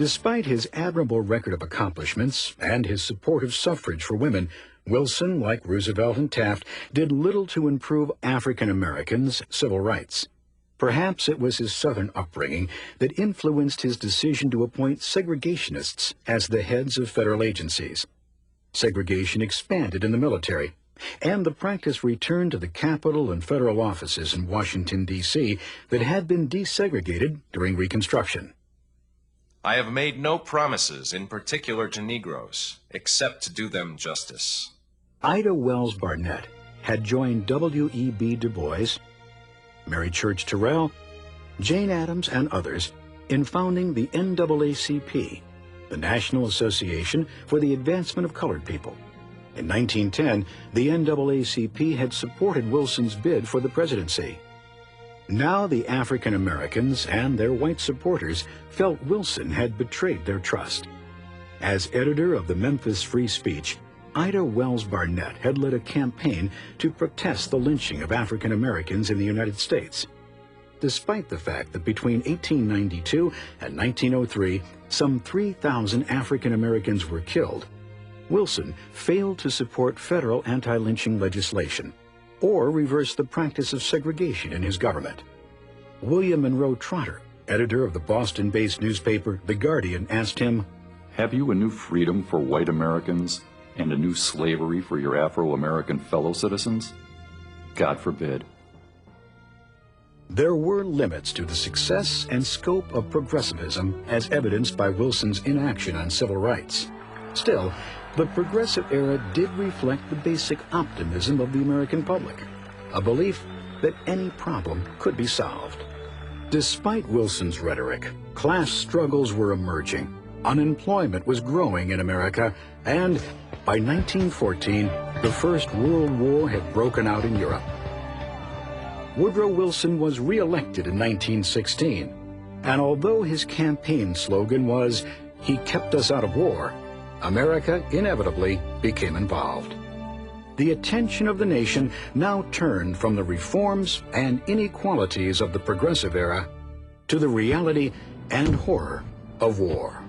Despite his admirable record of accomplishments and his support of suffrage for women, Wilson, like Roosevelt and Taft, did little to improve African Americans' civil rights. Perhaps it was his Southern upbringing that influenced his decision to appoint segregationists as the heads of federal agencies. Segregation expanded in the military, and the practice returned to the Capitol and federal offices in Washington, D.C. that had been desegregated during Reconstruction. I have made no promises in particular to Negroes, except to do them justice. Ida Wells Barnett had joined W.E.B. Du Bois, Mary Church Terrell, Jane Addams, and others in founding the NAACP, the National Association for the Advancement of Colored People. In 1910, the NAACP had supported Wilson's bid for the presidency. Now the African Americans and their white supporters felt Wilson had betrayed their trust. As editor of the Memphis Free Speech, Ida Wells Barnett had led a campaign to protest the lynching of African Americans in the United States. Despite the fact that between 1892 and 1903, some 3,000 African Americans were killed, Wilson failed to support federal anti-lynching legislation or reverse the practice of segregation in his government. William Monroe Trotter, editor of the Boston-based newspaper The Guardian, asked him, "Have you a new freedom for white Americans and a new slavery for your Afro-American fellow citizens? God forbid." There were limits to the success and scope of progressivism as evidenced by Wilson's inaction on civil rights. Still, the progressive era did reflect the basic optimism of the American public, a belief that any problem could be solved. Despite Wilson's rhetoric, class struggles were emerging, unemployment was growing in America, and by 1914, the First World War had broken out in Europe. Woodrow Wilson was re-elected in 1916, and although his campaign slogan was, "He kept us out of war," America inevitably became involved. The attention of the nation now turned from the reforms and inequalities of the progressive era to the reality and horror of war.